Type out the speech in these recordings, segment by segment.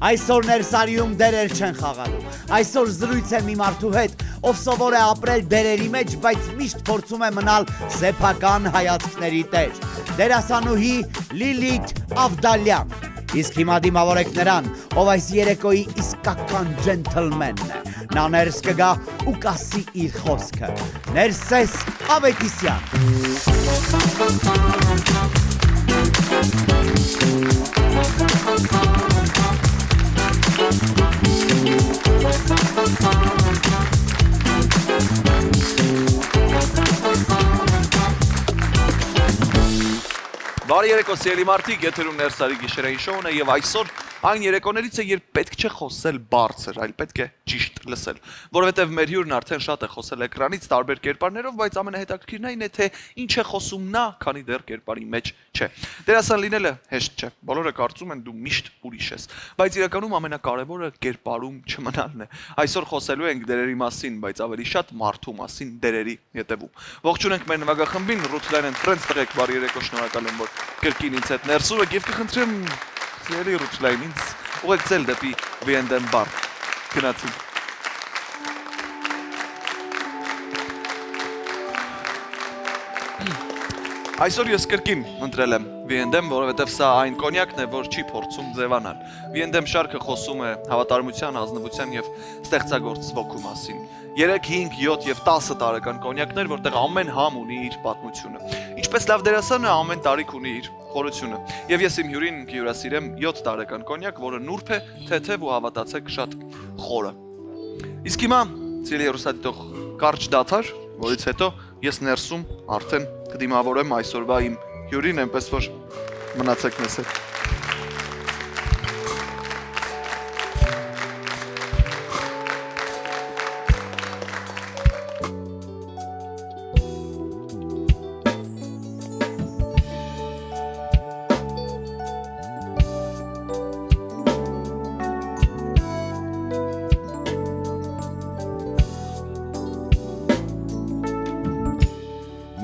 Այսօր ներսարիում դերեր չեն խաղալու, այսօր զրույց է մի մարդու հետ, ով սովոր է ապրել դերերի մեջ, բայց միշտ փորձում է մնալ սեփական հայացքների տեր, դերասանուհի Լիլիթ Ավդալյան, իսկ հիմա դիմավորեք նրան, ով այս երեկոյի իսկական ջենթլմենն է, նա ներս կգա ու կասի իր խոսքը, Ներսես Ավետիսյան։ Բարի երեկո սիրելի մարդիկ, եթերում Ներսարի գիշերային շոուն է եւ այսօր այն երեկոներից է, երբ պետք չէ խոսել բարձր, այլ պետք է ճիշտ լսել, որովհետեւ մեր հյուրն արդեն շատ է խոսել էկրանից տարբեր կերպարներով, բայց ամենահետաքրքիրն այն է, թե ինչ է խոսում նա, քանի դեռ կերպարի մեջ չէ։ Դերասան լինելը հեշտ չէ։ Բոլորը կարծում են դու միշտ ուրիշ ես, բայց իրականում ամենակարևորը կերպարում չմնալն է։ Այսօր խոսելու ենք դերերի մասին, բայց ավելի շատ մարդու մասին դերերի հետևում։ Ողջունենք մեր նվագախմբին, Rutline and Friends տղեկ, բարի երեկո, շնորհակալ եմ, որ կրկին ինձ հետ ներսում եք եւ կխնդրեմ Սիրելի Rutline, ինձ ուղեկցել դեպի V&M բար, գնացինք։ Այսօր ես կրկին ընտրել եմ V&M, որովհետև սա այն կոնյակն է, որ չի փորձում ձևանալ։ V&M շարքը խոսում է հավատարմության, ազնվության եւ ստեղծագործ ոգու մասին։ 3, 5, 7 եւ 10 տարեկան կոնյակներ, որտեղ ամեն համ ունի իր պատմությունը։ Ինչպես լավ դերասանը ամեն տարիք ունի իր խորությունը։ Եվ ես իմ հյուրին կհյուրասիրեմ 7 տարեկան կոնյակ, որը նուրբ է, թեթև ու հավատացեք շատ խորը։ Իսկ հիմա ցիլի ռուսադիտող կարճ դաթար, որից հետո ես ներսում արդեն կդիմավորեմ այսօրվա իմ հյուրին, այնպես որ մնացեք մեզ հետ։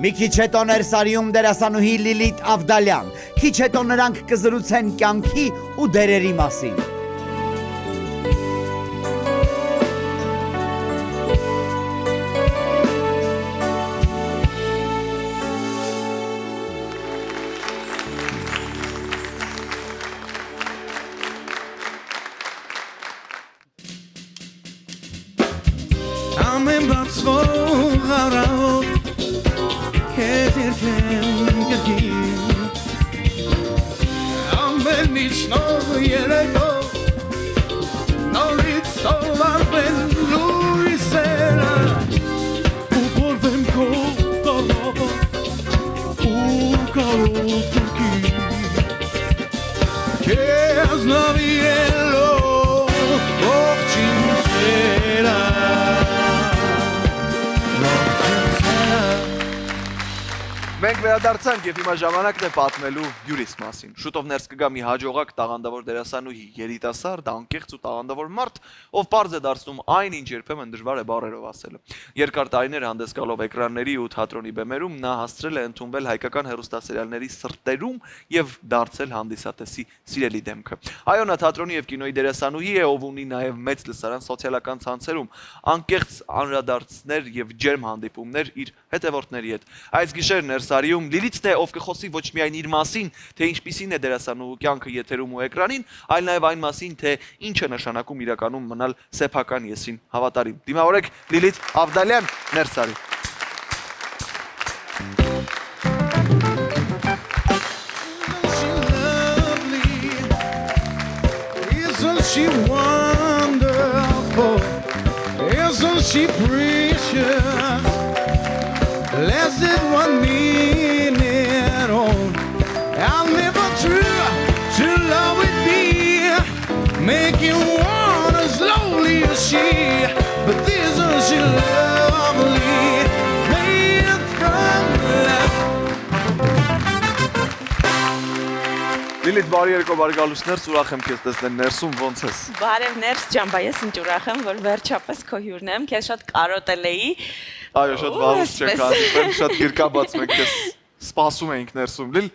Մի քիչ հետո Ներսարիում դերասանուհի Լիլիթ Ավդալյան, քիչ հետո նրանք կզրուցեն կյանքի ու դերերի մասին։ Ամեն բացվող առավոտ Քեզ երկեմ գրկին Ամեն ինչ նոր երեկո Նորից սովորվեն լույսերը Ու բորվեմ քո տարվապած Ու կարոտ գրկին Քեզ նավիրելով ողջին սերա Մենք վերադարձանք եւ հիմա ժամանակն է պատմելու հյուրիս մասին։ Շուտով ներս կգա մի հաջողակ տաղանդավոր դերասանուհի, երիտասարդ, անկեղծ ու տաղանդավոր մարդ, ով պարզ է դարձնում այն, ինչ երբեմն դժվար է բառերով ասելը։ Երկար տարիներ հանդես գալով էկրանների ու թատրոնի բեմերում նա հասցրել է ընդունվել հայկական հեռուստասերիալների սրտերում եւ դարձել հանդիսատեսի սիրելի դեմքը։ Այո, նա թատրոնի եւ կինոյի դերասանուհի է, ով ունի նաեւ մեծ լսարան սոցիալական ցանցերում, անկեղծ անհրադարձներ եւ ջերմ հանդիպումներ իր հետևորդների հետ։ Այս գիշեր Ներսարիում Լիլիթն է, ով կխոսի ոչ միայն իր մասին, թե ինչպիսին է դերասանուհու կյանքը եթերում ու էկրանին, այլ նաև այն մասին, թե ինչ է նշանակում իրականում մնալ սեփական եսին հավատարիմ։ Դիմավորեք Լիլիթ Ավդալյան, Ներսարի։ Isn't she wonderful? Isn't she precious? Less than 1 minute on I'll never to love with me Make you want as slowly as she But isn't she lovely Made from love Լիլիթ, բարի երեկո, բարի գալուս ներս, ուրախ եմ քեզ տեսնել ներսում, ոնց ես։ Բարև Ներս ջան, բայց ես ինչ ուրախ եմ, որ վերջապես քո հյուրն եմ, քեզ շատ կարոտել էի։ Այո, շատ վաղուց չեք հանդիպել, շատ գրկաբաց մենք քեզ սպասում էինք ներսում։ Լիլ,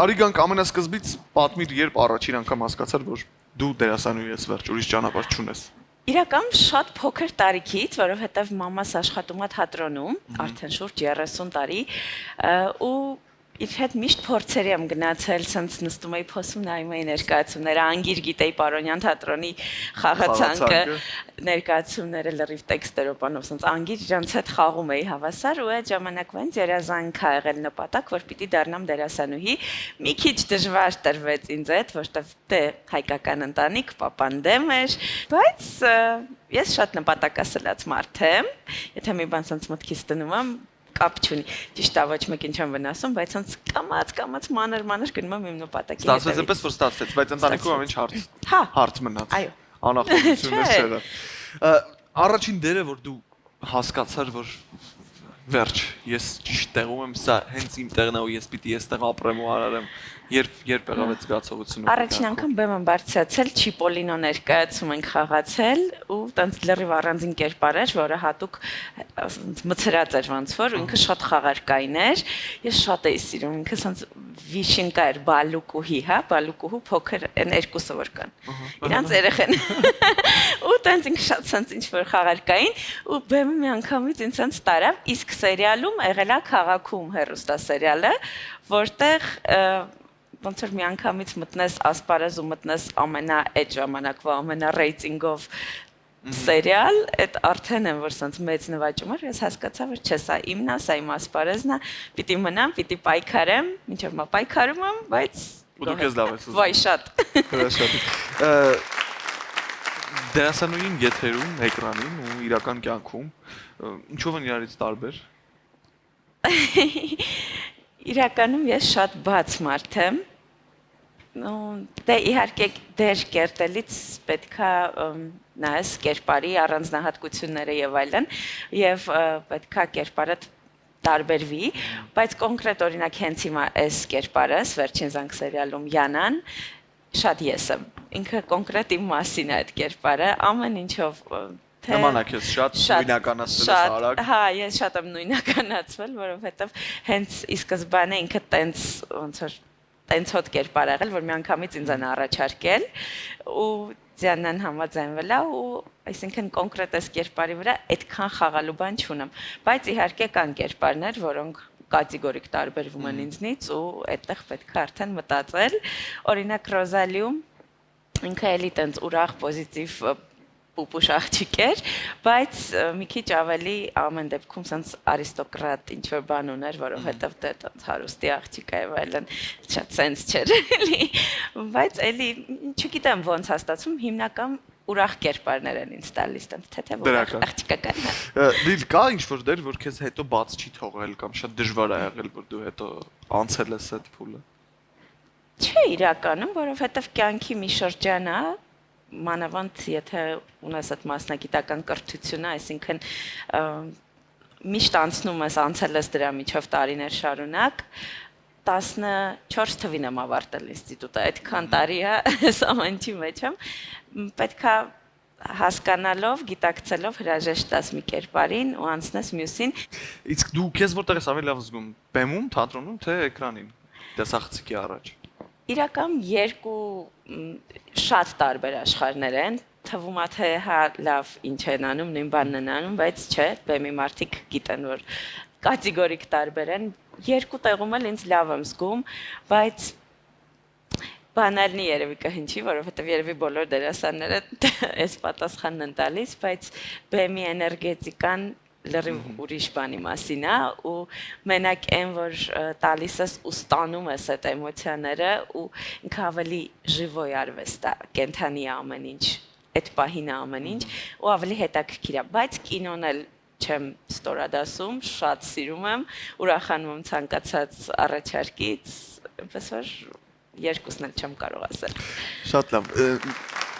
արի գանք ամենասկզբից պատմիր, երբ առաջին անգամ հասկացար, որ դու դերասանուհի ես վերջ, ուրիշ ճանապարհ չունես։ Իրական շատ փոքր տարիքից, որովհետև մամաս աշխատում է թատրոնում, արդեն շուրջ 30 տարի, ու իր հետ միշտ փորձերի եմ գնացել, ցած նստում էի փոսում նայում էի ներկայացումները, անգիր գիտեի Պարոնյան թատրոնի խաղացանկը, ներկայացումները լրիվ տեքստերով բանով, ցած անգիր իրանց հետ խաղում էի հավասար ու այդ ժամանակվանից երազանք ա եղել նպատակ, որ պիտի դառնամ դերասանուհի։ Մի քիչ դժվար տրվեց ինձ այդ, որտեվ դե հայկական ընտանիք, պապան դեմ էր, բայց ես շատ նպատակասլաց մարդ եմ, եթե մի բան ցած մտքից դնում եմ կապ չունի։ Ճիշտ է, ոչ մեկին չեմ վնասում, բայց ոնց կամած մանր գնում եմ իմ նպատակի հետևից։ Ստացվեց այնպես, որ ստացվեց, բայց ընտանիքում ամեն ինչ հարց մնաց։ Այո։ Անախտություններ չեղա։ Առաջին դերը, որ դու հասկացար, որ վերջ, ես ճիշտ տեղում եմ, սա հենց իմ տեղն է ու ես պիտի այստեղ ապրեմ ու արարեմ, երբ եղավ այդ զգացողությունը։ Առաջին անգամ բեմ եմ բարձրացել, Չիպոլինո ներկայացում ենք խաղացել ու տենց լրիվ առանձին կերպար էր, որը հատուկ մցրած էր ոնց որ, ինքը շատ խաղարկային էր, ես շատ էի սիրում, ինքը սենց վիշինկա էր, բալուկուհի, հա, բալուկուհու փոքր այն երկուսը որ կան։ Իրանց երեխեն։ Ու տենց ինքը շատ սենց ինչ որ խաղարկային ու բեմը մի անգամից ինձ սենց տարավ, իսկ սերիալում եղել է Քաղաքում հեռուստասերիալը, որտեղ ոնց որ մի անգամից մտնես ասպարեզ ու մտնես այդ ժամանակվա ամենառեյտինգով սերիալ, այդ արդեն եմ որ սենց մեծ նվաճում էր, ես հասկացա որ չէ, սա իմն է, սա իմ ասպարեզն է, պիտի մնամ, պիտի պայքարեմ, մինչև մա պայքարում եմ, բայց ու դու քեզ լավ ես ուզում։ Վայ շատ։ Շատ։ Դերասանուհին եթերում, էկրանին ու իրական կյանքում ինչով են իրարից տարբեր։ Իրականում ես շատ բաց մարդ եմ։ Դե իհարկե դեր կերտելից պետքա նայես կերպարի առանձնահատկությունները եւ այլն եւ պետքա կերպարը տարբերվի, բայց կոնկրետ օրինակ հենց հիմա այս կերպարս վերջին զանգ սերիալում Յանան շատ ես եմ։ Ինքը կոնկրետ իմ մասին է այդ կերպարը, ամեն ինչով Նմանակ ես շատ նույնականացվել ես արագ։ Հա, ես շատ եմ նույնականացվել, որովհետև հենց ի սկզբանե ինքը տենց ոնց որ տենց հոտ կերպար եղել, որ մի անգամից ինձ են առաջարկել ու Ձյանն համաձայնվել է ու այսինքն կոնկրետ այս կերպարի վրա այդքան խաղալու բան չունեմ, բայց իհարկե կան կերպարներ, որոնք կատեգորիկ տարբերվում են ինձնից ու այդտեղ պետք է արդեն մտածել, օրինակ Ռոզալիում ինքը էլի տենց ուրախ պոզիտիվ պուպուշ աղջիկ էր, բայց մի քիչ ավելի ամեն դեպքում սենց արիստոկրատ ինչ-որ բան ուներ, որովհետև դե տենց հարուստի աղջիկ է եւ այլն, շատ սենց չէր էլի, բայց էլի չգիտեմ ոնց հաստատում, հիմնական ուրախ կերպարներ են ինձ տալիս, տենց թեթև ուրախ աղջիկական։ Լիլ կա ինչ-որ դեր, որ քեզ հետո բաց չի թողել կամ շատ դժվար է եղել, որ դու հետո անցել ես այդ փուլը։ Չէ, իրականում, որովհետև կյանքի մի շրջան է, մանավանդ եթե ունես այդ մասնագիտական կրթությունը, այսինքն միշտ անցնում ես, անցել ես դրա միջով տարիներ շարունակ, 14 թվին եմ ավարտել ինստիտուտը, այդքան տարի է, այս ամեն ինչի մեջ եմ, պետք է հասկանալով, գիտակցելով հրաժեշտ տաս մի կերպարին ու անցնես մյուսին։ Իսկ դու քեզ որտեղ ես ավելի լավ զգում, բեմում, թատրոնում, թե էկրանին, տեսախցիկի առաջ։ Իրական երկու շատ տարբեր աշխարհներ են, թվում է թե հա լավ ինչ են անում, նույն բանն են անում, բայց չէ, բեմի մարդիկ գիտեն որ կատեգորիկ տարբեր են, երկու տեղում էլ ինձ լավ եմ զգում, բայց բանալնի երևի կհնչի, որովհետև երևի բոլոր դերասանները այս պատասխանն են տալիս, բայց բեմի էներգետիկան լրիվ ուրիշ բանի մասին է ու մենակ այն որ տալիս ես ու ստանում ես այդ էմոցիաները ու ինքը ավելի ժիվոյ արվեստ է, կենթանի ամեն ինչ, այդ պահին ամեն ինչ ու ավելի հետաքրքիր է, բայց կինոն էլ չեմ ստորադասում, շատ սիրում եմ, ուրախանում եմ ցանկացած առաջարկից, այնպես որ երկուսն էլ չեմ կարող ասել։ Շատ լավ։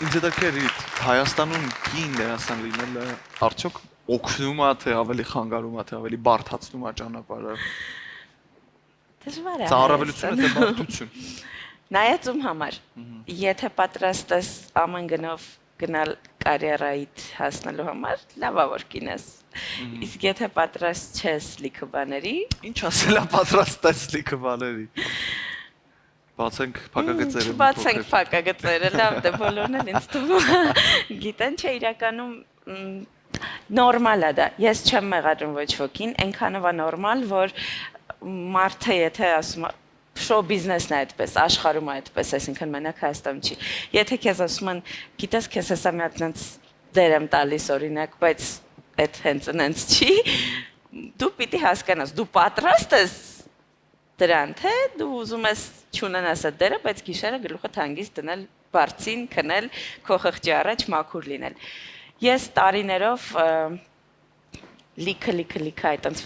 Ինձ հետաքրքիր Հայաստանում կին դերասան լինելը արդյոք օգնում է թե ավելի խանգարում է թե ավելի բարդացնում է ճանապարհը։ Դժվար է։ Սա առավելություն է թե բարդություն։ Նայած ում համար։ Եթե պատրաստ ես ամեն գնով գնալ կարիերայիդ հասնելու համար, լավ է որ կինես։ Իսկ եթե պատրաստ չես լիքը բաների, Ինչ ասել է պատրաստ ես լիքը բաների։ Բացենք փակագծերը։ Բացենք փակագծերը, լավ դե բոլորն էլ ինձ թվում գիտեն, չէ, իրականում նորմալ է դա։ Ես չեմ մեղադրում ոչ ոքին, այնքանով է նորմալ, որ մարդը եթե ասում է շոու բիզնեսն է այդպես, աշխարհում է այդպես, այսինքն մենակ Հայաստանում չի։ Եթե քեզ ասում են, գիտես, քեզ հեսա մի հատ այնց դեր եմ տալիս օրինակ, բայց այդ հենց այնց չի, դու պիտի հասկանաս, դու պատրաստ ես դրան, թե դու ուզում ես չունենաս այդ դերը, բայց գիշերը գլուխը հանգիստ դնել, բարձին քնել, քո խղճի առաջ մաքուր լինել։ Ես տարիներով լիքը այտենց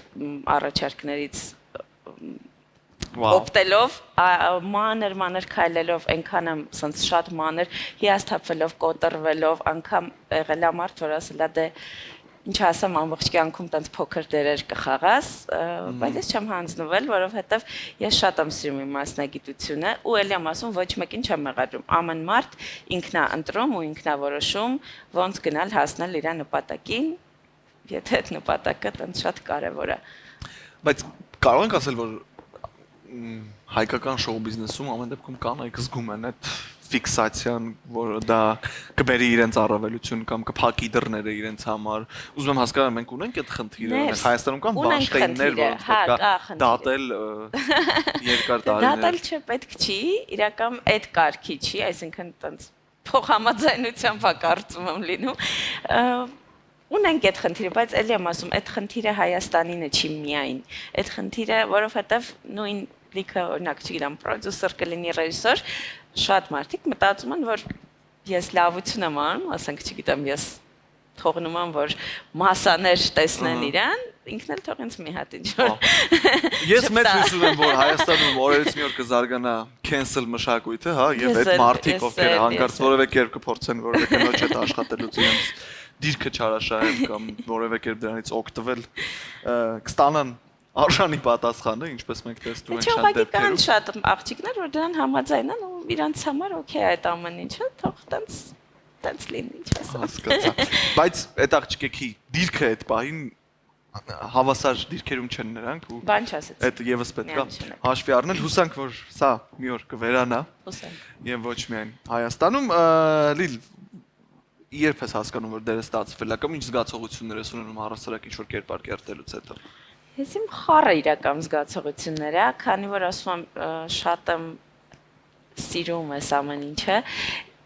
առաջարկներից օպտելով, մանր քայլելով, այնքան եմ սենց շատ մանր, հիասթափվելով, կոտրվելով, անգամ եղել է մարդ, որ ասել է դե ինչ ասեմ, ամբողջ կյանքում տենց փոքր դերեր կխաղաս, բայց ես չեմ հանձնվել, որովհետև ես շատ եմ սիրում իմ մասնագիտությունը ու էլի եմ ասում, ոչ մեկին չեմ մեղադրում, ամեն մարդ ինքն է ընտրում ու ինքն է որոշում, ոնց գնալ հասնել իր նպատակին, եթե այդ նպատակը տենց շատ կարևոր է։ Բայց կարող ենք ասել, որ հայկական շոու բիզնեսում ամեն դեպքում կանայք զգում են այդ ֆիքսացիան, որ դա կբերի իրենց առավելություն կամ կփակի դռները իրենց համար։ Ուզում եմ հասկանալ, մենք ունենք այդ խնդիրը, Հայաստանում կան բաշխայիններ, որ պետք է դատել երկար տարիներ։ Դատել չպետք չի, իրական այդ կարգի չի, այսինքն տենց փոխհամաձայնությամբ կարծում եմ լինում։ Ունենք այդ խնդիրը, բայց էլի եմ ասում, այդ խնդիրը Հայաստանինը չի միայն։ Այդ խնդիրը, որովհետև նույն լիքը օրինակ չգիտեմ, պրոդյուսեր կլինի ռեժիսոր, շատ մարդիկ մտածում են, որ ես լավություն եմ անում, ասենք, չգիտեմ, ես թողնում եմ, որ մասաներ տեսնեն իրան, ինքն էլ թող ինձ մի հատ ինչ-որ։ Ես մեծ հույս ունեմ, որ Հայաստանում օրերից մի օր կզարգանա cancel մշակույթը, հա, եւ այդ մարդիկ, ովքեր հանկարծ որևէ կերպ կփորձեն որևէ կնոջ հետ աշխատելուց իրենց դիրքը չարաշահել կամ որևէ կերպ դրանից օգտվել, կստանան արժանի պատասխանը, ինչպես մենք տեսնում ենք շատ դեպքերում։ Կան շատ աղջիկներ, որ դրան համաձայն են ու իրանց համար օքեյ է այդ ամեն ինչը, թող տենց լինի, ինչ ասեմ։ Հասկացա։ Բայց այդ աղջիկի դիրքը այդ պահին հավասար դիրքերում չեն նրանք ու բան չասեցի։ այդ եւս պետք է հաշվի առնել, հուսանք որ սա մի օր կվերանա։ Հուսանք։ Եվ ոչ միայն Հայաստանում, Լիլ, երբ ես հասկանում որ դերը ստացվել է կամ ինչ զգացողություններ ես ունենում առասարակ ինչ որ կերպար կերտելուց հետո։ Ես իմ խառը իրական զգացողություններ է, քանի որ ասում եմ շատ եմ սիրում ես ամեն ինչը,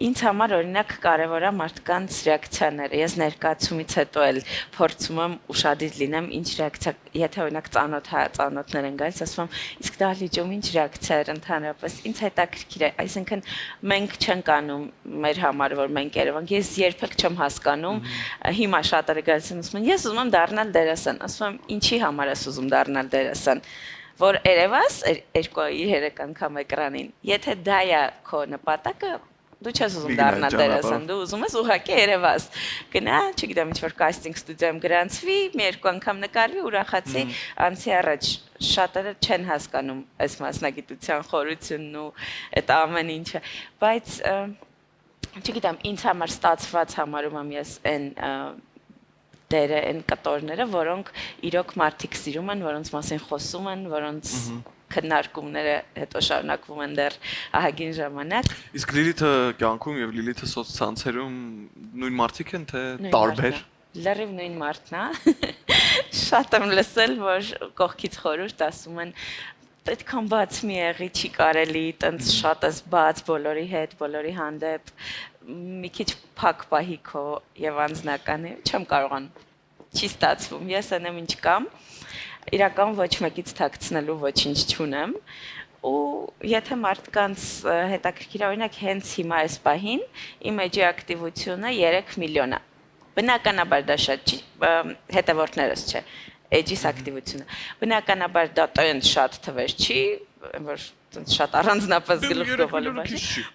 ինձ համար օրինակ կարևոր է մարդկանց ռեակցիաները։ Ես ներկայացումից հետո էլ փորձում եմ ուշադիր լինեմ ինչ ռեակցիա, եթե օրինակ ծանոթներ են գալիս, ասում եմ, իսկ դահլիճում ինչ ռեակցիա էր ընդհանրապես, ինձ հետաքրքիր է, այսինքն մենք չենք անում մեր համար, որ մենք Երևան, ես երբեք չեմ հասկանում, հիմա շատերը գալիս են ասում են, ես ուզում եմ դառնալ դերասան, ասում եմ, ինչի համար ես ուզում դառնալ դերասան, որ երևաս 2-3 անգամ էկրանին, եթե դա է քո նպատակը, դու չես ուզում դառնալ դերասան, դու ուզում ես ուղղակի երևաս, գնա, չգիտեմ, ինչ-որ կաստինգ ստուդիայում գրանցվի, մի երկու անգամ նկարվի, ուրախացի, անցի առաջ շատերը չեն հասկանում այս մասնագիտության խորությունն ու այդ ամեն ինչը, բայց չգիտեմ, ինձ համար ստացված համարում եմ ես այն դերը, այն կտորները, որոնք իրոք մարդիկ սիրում են, որոնց մասին խոսում են, որոնց քննարկումները հետո շարունակվում են դեռ ահագին ժամանակ։ Իսկ Լիլիթը կյանքում եւ Լիլիթը սոցցանցերում նույն մարդիկ են թե տարբեր։ Լրիվ նույն մարդն է։ Շատ եմ լսել, որ կողքից խորհուրդ ասում են այդքան բաց մի եղի չի կարելի, տենց շատ ես բաց բոլորի հետ, բոլորի հանդեպ, մի քիչ փակ պահի քո եւ անձնականը, չեմ կարողանում, չի ստացվում, ես անեմ ինչ կամ, իրական ոչ մեկից թաքցնելու ոչինչ չունեմ, ու եթե մարդկանց հետաքրքիր օրինակ հենց հիմա այս պահին, իմ էջի ակտիվությունը 3 միլիոն է, բնականաբար դա շատ չի, հետևորդներս չէ, էջիս ակտիվությունը, բնականաբար դա տենց շատ թվեր չի, որ շատ առանձնապես գլուխ գովալու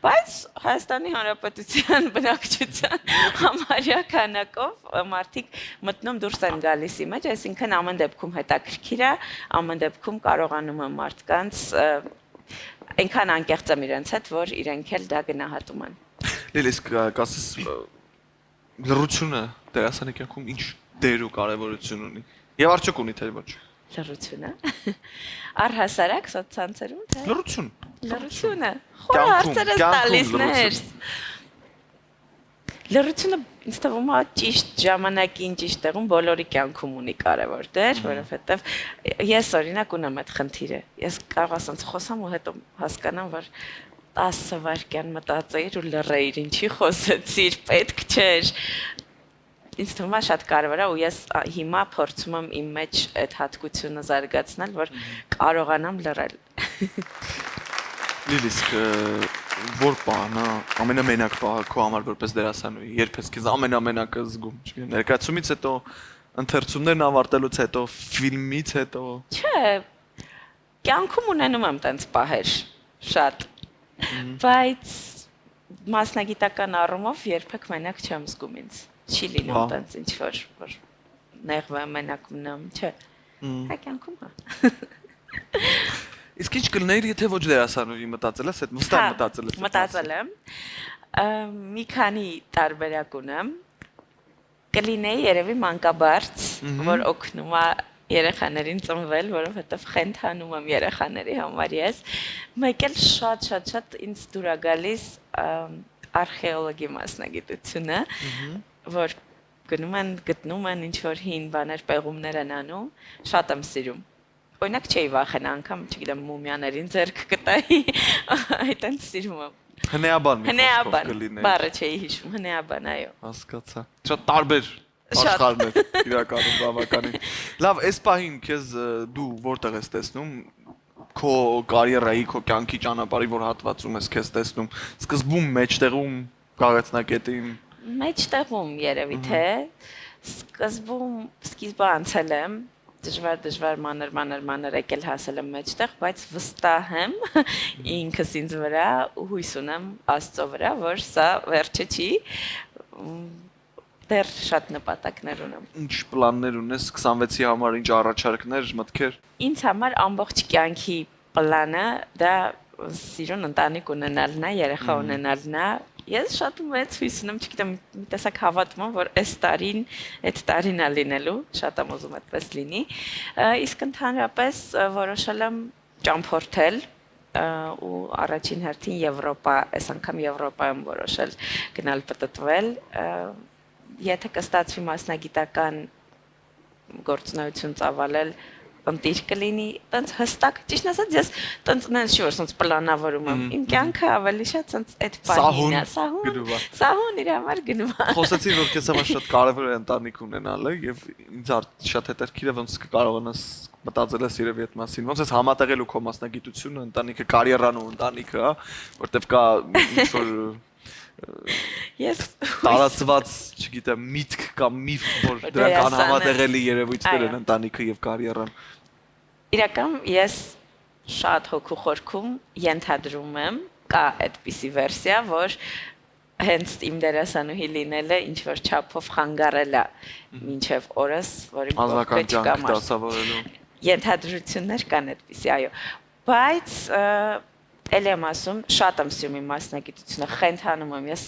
բայց Հայաստանի Հանրապետության բնակչության համարյա քանակով մարդիկ մտնում դուրս են գալիս ի մեջ, այսինքն ամեն դեպքում հետաքրքիր է, ամեն դեպքում կարողանում են մարդկանց այնքան անկեղծ եմ իրենց հետ, որ իրենք էլ դա գնահատում են։ Լիլ, իսկ կասես լռությունը դերասանի կյանքում ինչ դեր ու կարևորություն ունի։ Եվ արդյոք ունի թե ոչ։ Լռությունը։ Առհասարակ սոցցանցերում թե։ Լռություն։ Լրությունը։ Խորը հարցերս տալիս ներ։ Լրությունը ինձ թվում է ճիշտ ժամանակին, ճիշտ տեղում բոլորի կյանքում ունի կարևոր դեր, որովհետև ես օրինակ ունեմ այդ խնդիրը։ Ես կարող ասած խոսամ ու հետո հասկանամ, որ 10 վայրկյան մտածեիր ու լռեիր, ինչի խոսեցիր, պետք չէր։ Ինձ թվում է շատ կարևոր է ու ես հիմա փորձում եմ իմ մեջ այդ հատկությունը զարգացնել, որ կարողանամ լռել։ Լիլիսկ որ բանը ամենամենակ բանը քո համար որպես դերասանուհի երբ ես քեզ ամենամենակը զգում չգիտեմ ներկայացումից հետո ընթերցումներն ավարտելուց հետո ֆիլմից հետո Չէ կյանքում ունենում եմ տենց պահեր շատ բայց մասնագիտական առումով երբեք մենակ չեմ զգում ինձ չի լինում տենց ինչ որ նեղվեմ մենակ ունեմ չէ հա կյանքում է Իսկ ինչ կլներ, եթե ոչ դերասանուհի մտածել ես, այդ վստահ մտածել ես։ Մտածել եմ։ Մի քանի տարբերակ ունեմ։ Կլինեի երևի մանկաբարձ, որ օգնում է երեխաներին ծնվել, որովհետև խենթանում եմ երեխաների համար ես։ Մեկ էլ շատ ինձ դուր է գալիս արխեոլոգի մասնագիտությունը, որ գտնում են ինչ-որ հին բաներ, պեղումներ են անում, շատ եմ սիրում։ Օրինակ չէի վախենա անգամ, չգիտեմ, մումիաներին ձեռք կտայի, այդ այնց սիրում եմ։ Հնեաբան մի խոսքով կլիներ։ Բառը չէի հիշում, հնեաբան, այո։ Հասկացա։ Շատ տարբեր աշխարհներ իրականում բավականին։ Լավ, այս պահին քեզ դու որտեղ ես տեսնում քո կարիերայի, քո կյանքի ճանապարհի որ հատվածում ես քեզ տեսնում, սկզբում, մեջտեղում, գաղտնագետին։ Մեջտեղում երևի թե սկիզբը անցել եմ դժվար մանր եկել հասել եմ մեջտեղ, բայց վստահ եմ ինքս ինձ վրա ու հույս ունեմ Աստծո վրա, որ սա վերջը չի, դեռ շատ նպատակներ ունեմ։ Ինչ պլաններ ունես 26-ի համար, ինչ առաջարկներ, մտքեր։ Ինձ համար ամբողջ կյանքի պլանը դա սիրուն ընտանիք ունենալն է, երեխա ունենալն է։ Ես շատ մեծ հույս ունեմ, չգիտեմ, մի տեսակ հավատում եմ, որ այս տարին է լինելու, շատ եմ ուզում այդպես լինի, իսկ ընդհանրապես որոշել եմ ճամփորդել ու առաջին հերթին Եվրոպա, այս անգամ Եվրոպա եմ որոշել գնալ պտտվել, եթե կստացվի մասնագիտական գործունեություն ծավալել ընտիր կլինի, տենց հստակ, ճիշտ ասած, ես տենց ունես չի որ սենց պլանավորում եմ, իմ կյանքը ավելի շատ սենց այդ պահին է, սահուն իր համար գնում է։ Խոսեցի, որ քեզ համար շատ կարևոր է ընտանիք ունենալը եւ ինձ շատ հետաքրքիր է ոնց կկարողանաս մտածել ես երևի այդ մասին, ոնց ես համատեղելու քո մասնագիտությունը, ընտանիքը, կարիերան ու ընտանիքը, հա, որտեվ կա ինչ որ Ես տարածված, չգիտեմ, միտք կամ միֆ, որ դրանք անհամատեղելի երևույթներ են ընտանիքը եւ կարիերան։ Իրական ես շատ հոգու խորքում ենթադրում եմ, կա այդպիսի վերսիա, որ հենց իմ դերասանուհի լինելը ինչ որ չափով խանգարել է մինչև օրս, որի կողքը չկա դասավորելու։ Ենթադրություններ կան այդպիսի, այո, բայց Էլ եմ ասում, շատ եմ սիրում իմ մասնագիտությունը, խենթանում եմ, ես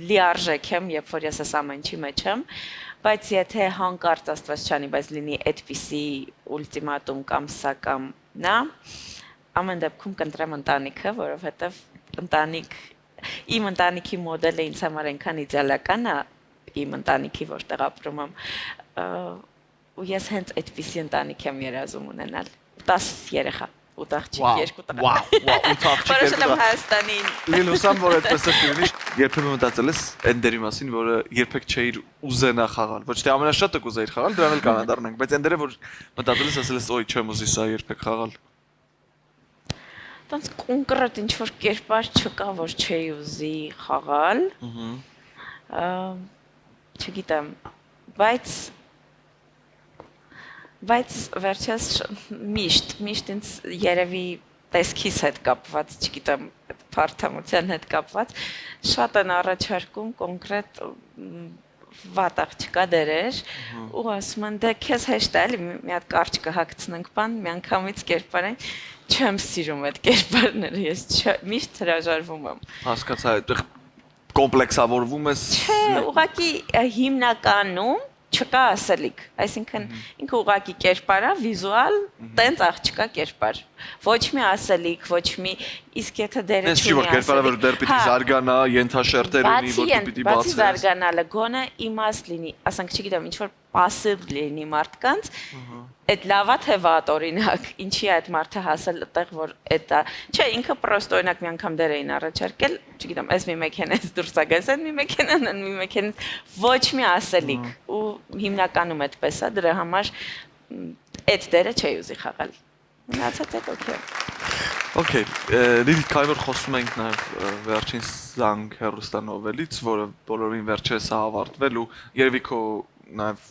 լիարժեք եմ, երբ որ ես այս ամեն ինչի մեջ եմ, բայց եթե հանկարծ Աստված չանի, բայց լինի այդպիսի ուլտիմատում կամ սա կամ նա, ամեն դեպքում կընտրեմ ընտանիքը, որովհետև իմ ընտանիքի մոդելը ինձ համար այնքան իդեալական է, իմ ընտանիքի որտեղ ապրում եմ, ու ես հենց այդպիսի ընտանիք եմ երազում ունենալ, 10 երեխա։ Ուտաղջիկ 2 տղա։ Վաու, ուտաղջիկ 2 տղա։ Որոշել եմ Հայաստանին։ Լիլուսան, որ այդպես է լինի, երբեմն մտածել ես այն դերի մասին, որը երբեք չէիր ուզենա խաղալ։ Ոչ թե ամենաշատը կուզեիր խաղալ, դրան էլ կանադառնանք, բայց այն դերը, որ մտածել ես, ասել ես, «Ոյ, չեմ ուզի սա երբեք խաղալ»։ Տոնց կոնկրետ ինչ որ կերպար չկա, որ չէի ուզի խաղալ։ Չգիտեմ, բայց վերջերս միշտ ինձ երևի տեսքիս հետ կապված, չգիտեմ, փարթամության հետ կապված, շատ են առաջարկում կոնկրետ վատ աղջկա դերեր, ու ասում են, դե քեզ հեշտ է, էլի մի հատ կարճ կհագցնենք բան, միանգամից կերպարեն, չեմ սիրում այդ կերպարները, ես միշտ հրաժարվում եմ։ Հասկացա, այդտեղ կոմպլեքսավորվում ես։ Չէ, ուղղակի հիմնականում չկա ասելիք, այսինքն ինքը ուղղակի կերպար է, վիզուալ, տենց աղջկա կերպար։ Ոչ մի ասելիք, ոչ մի իսկ եթե դերը Ես չի որ կերպարը որ դեր պիտի զարգանա, ենթաշերտեր ունի, որ դու պիտի բացի բացես։ զարգանալը գոնը իմաստ լինի, ասենք չգիտեմ, ինչ որ passive լինի մարդկանց, այդ լավա թե վատ օրինակ, ինչի է այդ մարդը հասել այդտեղ, որ դա, չէ, ինքը պրոստը օրինակ մի անգամ դեր էին առաջարկել, չգիտեմ, այս մի մեքենայից դուրս է գալիս, այդ մի մեքենան, մի մեքենից ոչ մի ասելիք ու հիմնականում այդպես է, դրա համար այդ դերը չի ուզի խաղալ։ Մնացած այդ օքեյ։ Okay, Լիլիթ քայվր խոսում ենք նաև վերջին զանգ հեռուստանովելից, որը բոլորին վերջերս է ավարտվել ու երևի քո նաև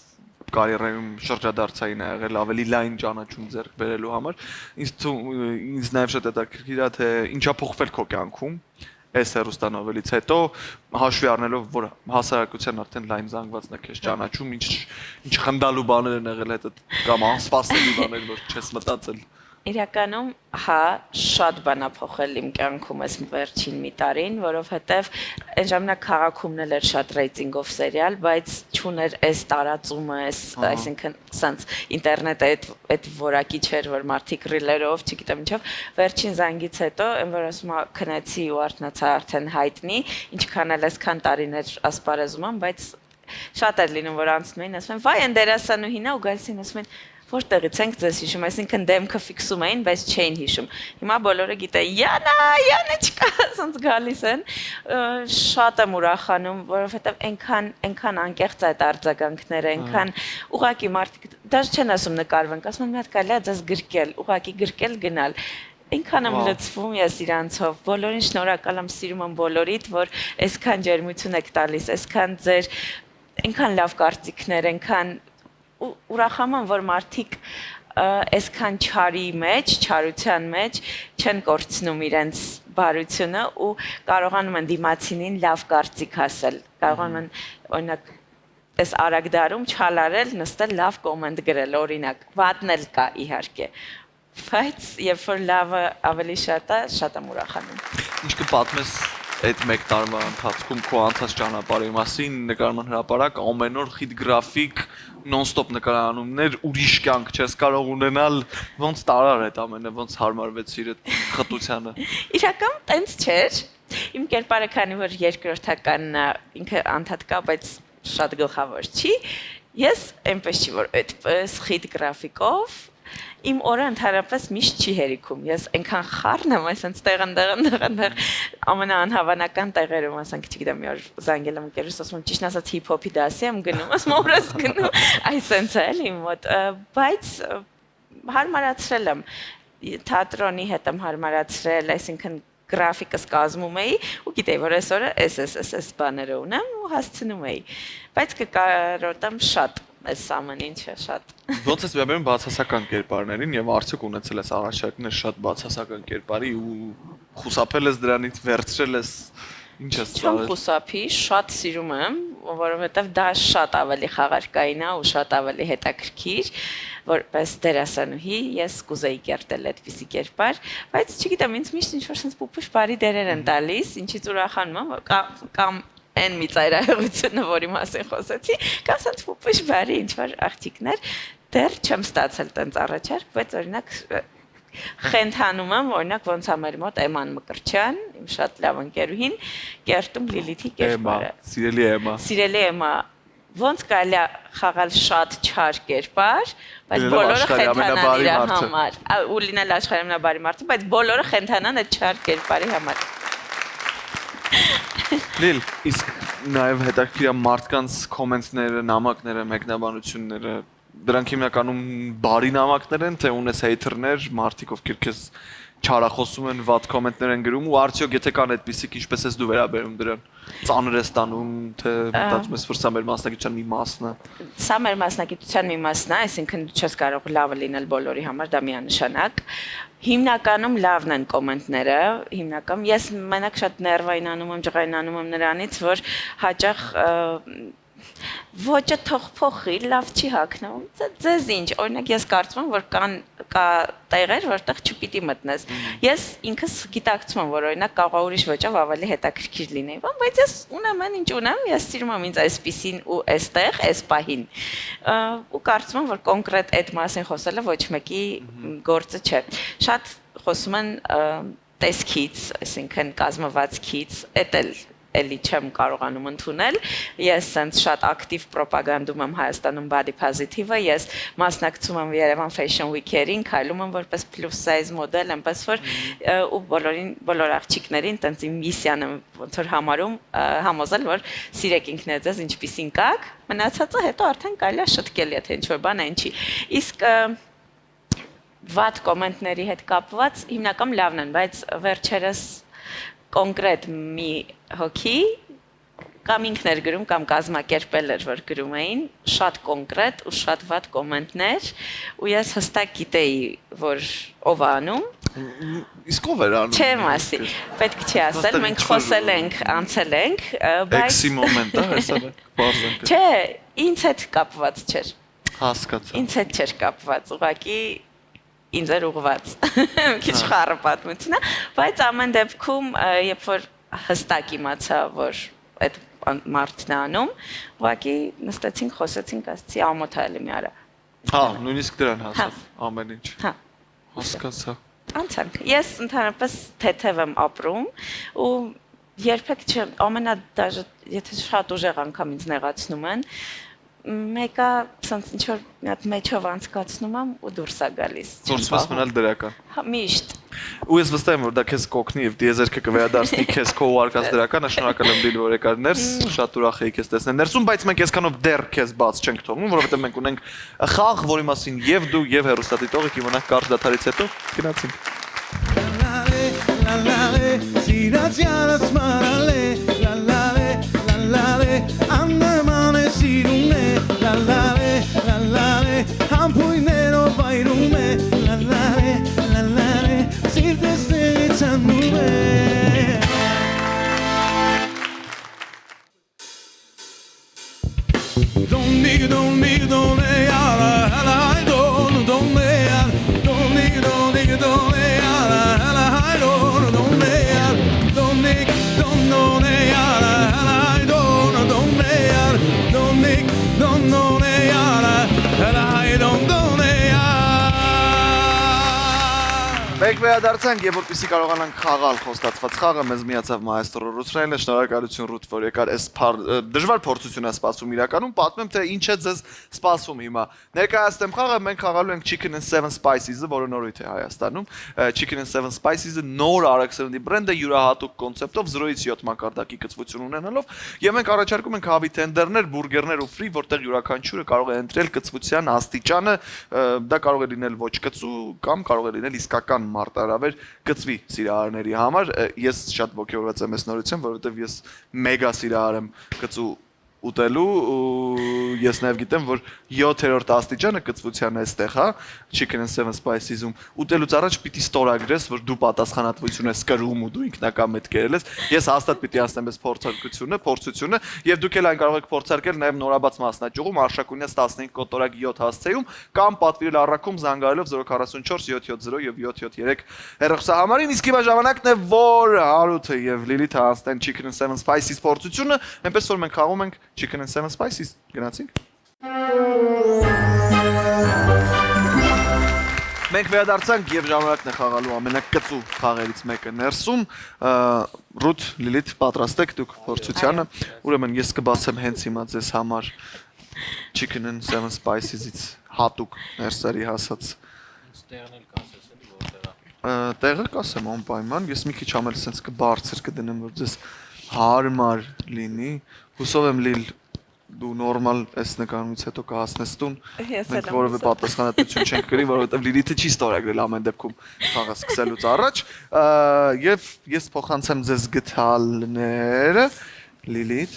կարիերայում շրջադարձային է եղել ավելի լայն ճանաչում ձեռք բերելու համար։ Ինձ նաև շատ հետաքրքիր է թե ինչա փոխվել քո կյանքում այս հեռուստանովելից հետո հաշվի առնելով որ հասարակության արդեն լայն զանգվածն է քեզ ճանաչում, ինչ խնդալու բաներ են եղել հետո կամ անսպասելի բաներ որ չես մտածել։ Իրականում, հա, շատ բան է փոխել իմ կյանքում այս վերջին մի տարին, որովհետև այն ժամանակ քաղաքումն էլ էր շատ ռեյտինգով սերիալ, բայց չուներ այս տարածումը, այսինքն սենց ինտերնետը այդ որակի չէր, որ մարդիկ ռիլերով, չգիտեմ ինչով, վերջին զանգից հետո, այն որ ասում եմ, քնեցի ու արթնացա արդեն հայտնի, ինչքան էլ այսքան տարիներ ասպարեզում եմ, բայց շատ էր լինում, որ անցնում էին, ասում են, վայ, այն դերասանուհին է ու գալիս են ասում են որտեղից ենք ձեզ հիշում, այսինքն դեմքը ֆիքսում էին, բայց չէին հիշում։ Հիմա բոլորը գիտեն, Յանը չկա, ասենց գալիս են, շատ եմ ուրախանում, որովհետև այնքան անկեղծ այդ արձագանքները, այնքան ուղղակի մարդիկ, դաժե չեն ասում նկարվենք, ասում են մի հատ կարելի է ձեզ գրկել, ուղղակի գրկել գնալ։ Այնքան եմ լցվում ես իրանցով, բոլորին շնորհակալ եմ, սիրում եմ բոլորիդ, որ այսքան ջերմություն եք տալիս, այսքան ձեր այնքան լավ կարծիքներ, այնքան ուրախանում եմ, որ մարդիկ այսքան չարի մեջ, չարության մեջ չեն կորցնում իրենց բարությունը ու կարողանում են դիմացինին լավ կարծիք ասել, կարողանում են օրինակ այս արագ դարում չհալարել, նստել լավ կոմենտ գրել, օրինակ, վատն էլ կա իհարկե, բայց երբ որ լավը ավելի շատ է, շատ եմ ուրախանում։ Ինչ կպատմես այդ մեկ տարվա ընթացքում քո անցած ճանապարհի մասին, նկարման հրապարակ, ամեն օր խիտ գրաֆիկ, նոն-ստոպ նկարանումներ, ուրիշ կյանք չես կարող ունենալ, ոնց տարար այդ ամենը, ոնց հարմարվեցիր այդ խտությանը։ Իրական տենց չէր։ Իմ կերպարը քանի որ երկրորդականն է, ինքը անդադ կա, բայց շատ գլխավոր չի։ Ես այնպես չի որ այդպես խիտ գրաֆիկով իմ օրը ընդհանրապես միշտ չի հերիքում։ Ես այնքան խառն եմ, այսպես տեղանտեղ ամենաանհավանական տեղերում, ասենք, չգիտեմ, մի օր զանգել եմ ընկերուս, ասում եմ, ճիշտ ասած հիփ-հոփի դասի եմ գնում, ասում եմ, օրս գնում, այսպես էլ իմ մոտ, բայց հարմարացրել եմ թատրոնի հետ եմ հարմարացրել, այսինքն գրաֆիկս կազմում էի ու գիտեի, որ այսօրը այս բաները ունեմ ու հասցնում էի, բայց կկարոտեմ շատ այս ամեն ինչը շատ։ Ոնց ես վերաբերում բացասական կերպարներին եւ արդյոք ունեցել ես առաջարկներ շատ բացասական կերպարի ու խուսափել ես դրանից, վերցրել ես ինչ ես Չեմ խուսափի, շատ սիրում եմ, որովհետեւ դա շատ ավելի խաղարկային է ու շատ ավելի հետաքրքիր, որպես դերասանուհի ես կուզեի կերտել այդպիսի կերպար, բայց չգիտեմ, ինձ միշտ ինչ-որ sense պուպուշ բարի դերեր են տալիս, ինչից ուրախանում եմ, կամ այն մի ծայրահեղությունը, որի մասին խոսեցի, կամ sense պուպուշ բարի ինչ-որ աղջիկներ, դեռ չեմ ստացել տենց առաջարկ, բայց օրինակ խենթանում եմ, օրինակ ոնց է մեր մոտ Էման Մկրտչյան, իմ շատ լավ ընկերուհին, կերտում Լիլիթի կերպարը։ Սիրելի Էմա։ Սիրելի Էմա, ոնց կարելի է խաղալ շատ չար կերպար, բայց բոլորը խենթանան իր համար, ու լինել աշխարհի ամենաբարի մարդը, բայց բոլորը խենթանան այդ չար կերպարի համար։ Լիլ, իսկ նաև հետաքրքիր է մարդկանց կոմենտները, նամակները, մեկնաբանությունները, դրանք հիմնականում բարի նամակներ են, թե ունես հեյթերներ, մարդիկ ովքեր քեզ չարախոսում են, վատ կոմենտներ են գրում ու արդյոք եթե կան այդպիսիք, ինչպես ես դու վերաբերում դրան, ծանր ես տանում, թե մտածում ես, որ սա մեր մասնագիտության մի մասն է։ Սա մեր մասնագիտության մի մասն է, այսինքն դու չես կարող լավը լինել բոլորի համար, դա միանշանակ։ Հիմնականում լավն են կոմենտները, հիմնականում ես մենակ շատ ներվայնանում եմ, ջղայնանում եմ նրանից, որ հաճախ ոճը թող փոխի, լավ չի հագնում։ Ձեզ ինչ, օրինակ ես կարծում եմ, որ կա տեղեր, որտեղ չպիտի մտնես։ Ես ինքս գիտակցում եմ, որ օրինակ կարող է ուրիշ ոճով ավելի հետաքրքիր լինի, բայց ես ունեմ այն ինչ ունեմ, ես սիրում եմ ինձ այսպիսին ու այստեղ, այս պահին։ Ու կարծում եմ, որ կոնկրետ այդ մասին խոսելը ոչ մեկի գործը չէ։ Շատ խոսում են տեսքից, այսինքն կազմվածքից, էլի չեմ կարողանում ընդունել։ Ես sense շատ ակտիվ պրոպագանդում եմ Հայաստանում body positive-ը, ես մասնակցում եմ Երևան Fashion Week-երին, քայլում եմ որպես plus size մոդել, այնպես որ ու բոլոր աղջիկներին տենց իմ միսիան եմ ոնց որ համարում համոզել, որ սիրեք ինքներդ ձեզ ինչպիսին կաք, մնացածը հետո արդեն կարելի է շտկել, եթե ինչ-որ բան այն չի։ Իսկ վատ կոմենտների հետ կապված հիմնական լավն են, բայց վերջերս կոնկրետ մի հոգի կամ ինքն էր գրում կամ կազմակերպել էր, որ գրում էին շատ կոնկրետ ու շատ վատ կոմենտներ ու ես հստակ գիտեի, որ ով է անում։ Իսկ ով էր անում։ Չեմ ասի, պետք չի ասել, մենք խոսել ենք, անցել ենք, բայց Էքսի մոմենտ է, հեսա բարձր։ Չէ, ինձ հետ կապված չէր։ Հասկացա։ Ինձ հետ չէր կապված, ուղղակի ինձ էր ուղված։ Քիչ խառը պատմություն է, բայց ամեն դեպքում, երբ որ հստակ իմացա, որ այդ մարդն է անում, ուղղակի նստեցինք, խոսեցինք, ասեցի ամոթ այլի մի արա։ Հա, նույնիսկ դրան հասավ ամեն ինչ։ Հա։ Հասկացա։ Անցանք։ Ես ընդհանրապես թեթև եմ ապրում ու երբեք չեմ ամենադաժը, եթե շատ ուժեղ անգամ ինձ նեղացնում են, մեկը ցած ինչ որ մի հատ մեջով անցկացնում եմ ու դուրս է գալիս։ Որպես մնալ դրական։ Հա, միշտ։ Ու ես վստահ եմ, որ դա քեզ կօգնի եւ դիեզերքը կվերադառնի քեզ քո ուղարկած դրականը, շնորհակալ եմ դիլ որ եկար ներս, շատ ուրախ եի քեզ տեսնել ներսում, բայց մենք այսքանով դեռ քեզ բաց չենք թողնում, որովհետեւ մենք ունենք խաղ, որի մասին եւ դու եւ հերոստատիտողը կիմանաք կարճ դադարից հետո գնացինք։ Մենք վերադարձանք եւ որպեսզի կարողանանք խաղալ խոստացված խաղը, մեզ միացավ մայստրո Ռուսրայելը, շնորհակալություն Ռութ, որ եկար այս դժվար փորձություն է սպասում իրականում, պատմեմ թե ինչ է ձեզ սպասում հիմա։ Ներկայացնեմ խաղը, մենք խաղալու ենք Chicken and Seven Spices-ը, որը նորույթ է Հայաստանում։ Chicken and Seven Spices-ը նոր RX-70 բրենդ է յուրահատուկ կոնցեպտով 0-ից 7 մակարդակի կցվություն ունենալով, եւ մենք առաջարկում ենք հավի թենդերներ, բուրգերներ ու ֆրի, որտեղ յուրաքանչյուրը կարող է ընտրել կցվության աստիճանը, դա կարող է լինել ոչ կծու կամ կարող է լինել իսկական մարտարավեր կծվի սիրահարների համար։ Ես շատ ողջորված եմ այս նորությամբ, որովհետև ես մեգա սիրահար եմ կծու ուտելու ու ես նաև գիտեմ, որ 7-րդ աստիճանը կծվության այստեղ, հա, Chicken and Seven Spices-ում ուտելուց առաջ պիտի ստորագրես, որ դու պատասխանատվություն ես կրում ու դու ինքնական մտքերել ես։ Ես հաստատ պիտի ասեմ այս փորձությունը, եւ դուք էլ այն կարող եք փորձարկել նաև նորաբաց մասնաճյուղում Արշակունյաց 15 կոտորակ 7 հասցեում կամ պատվիրել առաքում զանգահարելով 044 770 եւ 773 հեռախոսահամարին։ Իսկ հիմա ժամանակն է, որ Հարութը եւ Լիլիթը անցնեն Chicken and Seven Spices փորձությունը, այնպես որ մենք խաղում ենք Chicken and Seven Spices, գնացինք։ Մենք վերադարձանք եւ ժամանակն է խաղալու ամենակծու խաղերից մեկը ներսում։ Ռութ, Լիլիթ, պատրաստ եք դուք փորձությանը։ Ուրեմն ես կբացեմ հենց հիմա ձեզ համար Chicken and Seven Spices-ից հատուկ ներսերի հասած։ Տեղը կասեմ անպայման, ես մի քիչ ամել sense կբարձր կդնեմ, որ ձեզ հարմար լինի։ Հուսով եմ Լիլ դու նորմալ այս նկարումից հետո կհասնես տուն։ Մենք որևէ պատասխանատվություն չենք կրի, որովհետև Լիլիթը չի ստորագրել ամեն դեպքում խաղը սկսելուց առաջ։ Եվ ես փոխանցեմ ձեզ գդալները։ Լիլիթ,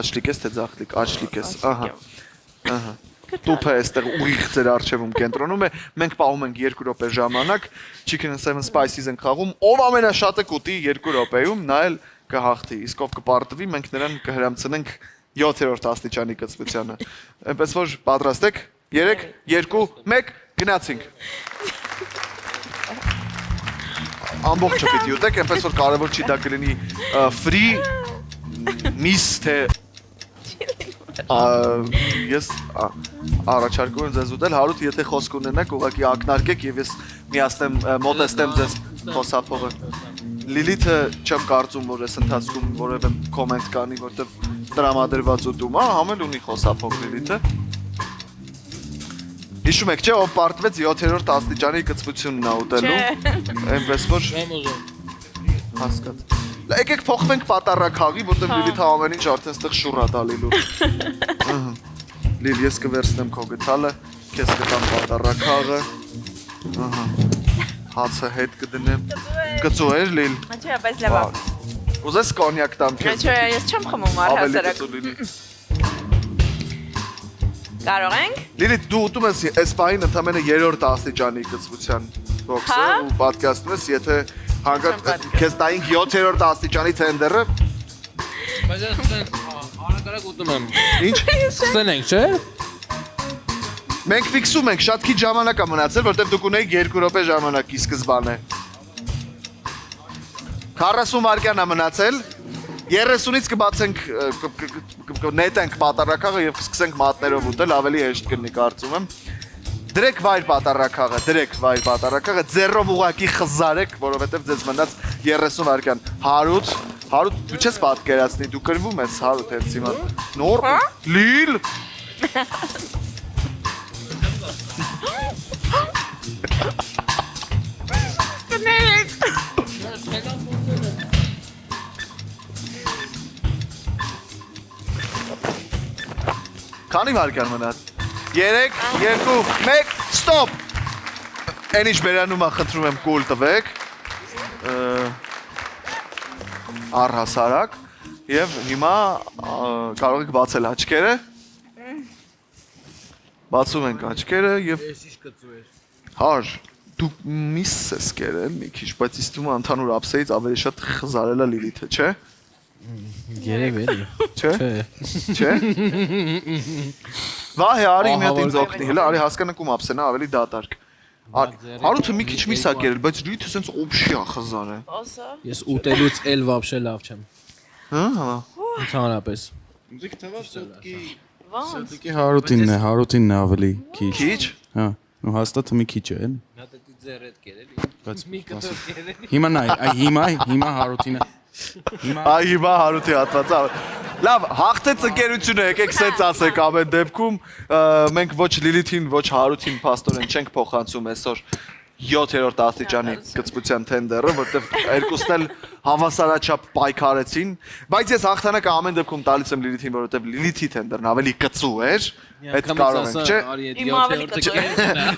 աչլիկ ես թե ձախլիկ, աչլիկ ես։ Ահա։ Տուփը այստեղ ուղիղ ձեր արջևում կենտրոնում է։ Մենք պահում ենք 2 րոպե ժամանակ։ Chicken and Seven Spices ենք խաղում։ Ով ամենաշատը կուտի 2 րոպեում, նա էլ կհաղթի։ Իսկ ով կպարտվի, մենք նրան կհրամցնենք 7-րդ աստիճանի կցվությանը։ Այնպես որ պատրաստ եք 3, 2, 1 գնացինք։ Ամբողջը պիտի ուտեք, այնպես որ կարևոր չի դա կլինի free miss թե ես առաջարկում եմ ձեզ ուտել, Հարութ, եթե խոսք ունենաք, ուղղակի ակնարկեք եւ ես միացնեմ, մոտեցնեմ ձեզ խոսափողը։ Լիլիթը չեմ կարծում, որ այս ընթացքում որևէ կոմենտ կանի, որտեղ տրամադրված ուտում, համ էլ ունի խոսափող Լիլիթը։ Հիշում եք, չէ, ով պարտվեց 7-րդ աստիճանի կծվությունն ա ուտելու։ Այնպես որ հասկաց։ Եկեք փոխվենք պատառաքաղի, որտեղ Լիլիթը ամեն ինչ արդեն ստեղ շուռ ա տալիլու։ Լիլ, ես կվերցնեմ քո գդալը, քեզ կտամ պատառաքաղը։ Ահա։ Հացը հետ կդնեմ։ Կծու էր Լիլ։ Չէ, բայց լավ է։ Ուզես կոնյակ տամ քեզ։ Չէ, ես չեմ խմում առհասարակ։ Կարող ենք։ Լիլիթ, դու ուտում ես այս պահին ընդամենը 3-րդ աստիճանի կծվության բոքսը ու պատկասնում ես, եթե հանգած քեզ տայինք 7-րդ աստիճանի թենդերը։ Բայց ես արագ ուտում եմ։ Ինչ։ Սկսենք, չէ՞։ Մենք ֆիքսում ենք, շատ քիչ ժամանակ է մնացել, որտեղ դուք ունեիք 2 րոպե ժամանակի սկզբանե։ 40 վայրկյան է մնացել։ 30-ից կբացենք, կնետենք պատառաքաղը եւ կսկսենք մատներով ուտել, ավելի հեշտ կլինի կարծում եմ։ Դրեք վայր պատառաքաղը, ձեռով ուղակի խզարեք, որովհետեւ ձեզ մնաց 30 վայրկյան։ Հարութ, դու չես պատկերացնի, դու կրվում ես Հարութ հենց հիմա։ Նոր Լիլ Քանի վայրկյան մնաց։ 3, 2, 1, ստոպ։ Այնիշ բերանում խնդրում եմ կուլ տվեք։ Առհասարակ եւ հիմա կարող եք բացել աչքերը։ Բացում ենք աչքերը եւ Հար, դու միս ես կերել մի քիչ, բայց ինձ թվում է ընդհանուր ափսեից ավելի շատ խզարել է Լիլիթը, չէ։ Երևի էլի։ Չէ։ Չէ։ Վահե, արի մի հատ ինձ օգնի, հələ արի հասկանանք ում ափսենա ավելի դատարկ։ Հարութը մի քիչ միս է կերել, բայց Լիլիթը սենց օբշի է խզարել։ Ես ուտելուց էլ վաբշե լավ չեմ։ Հա։ Ընդհանրապես։ Ինձ թվավ սոտկի Ոնց։ Հարութինն է ավելի քիչ։ Քիչ։ Հա, ու հաստատ մի քիչ է, էլի։ Նա դե ձեռ հետ կերելի։ Բայց Մի կտոր կերելի։ Հիմա նայ, հիմա Հարութինը։ Այ հիմա Հարութի հատվածը։ Լավ, հաղթեց ընկերությունը, եկեք սենց ասեք ամեն դեպքում մենք ոչ Լիլիթին, ոչ Հարութին փաստորեն չենք փոխանցում այսօր 7-րդ աստիճանի կծվության թենդերը, որտեղ երկուսն էլ հավասարաչափ պայքարեցին, բայց ես հաղթանակը ամեն դեպքում տալիս եմ Լիլիթին, որովհետև Լիլիթի թենդերն ավելի կծու էր, այդ կարող ենք, չէ։ Իմ ավելի կծու էր։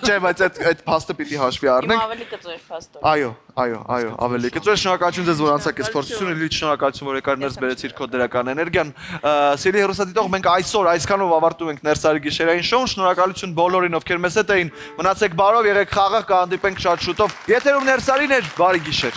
Չէ, բայց այդ փաստը պիտի հաշվի Իմ առնենք։ ավելի կծու էր փաստորեն։ Այո, ավելի կծու։ Շնորհակալություն ձեզ, որ անցաք այս փորձությունը, Լիլիթ, շնորհակալություն, որ եկար ներս բերեցիր քո դրական էներգիան։ Սիրելի հեռուստադիտող, մենք այսօր այսքանով ավարտում ենք Ներսարի գիշերային շոուն։ Շնորհակալություն բոլորին, ովքեր մեզ հետ էին։ Մնացեք բարով, եղեք խաղաղ, կհանդիպենք շատ շուտով։ Եթերում Ներսարին էր, բարի գիշեր։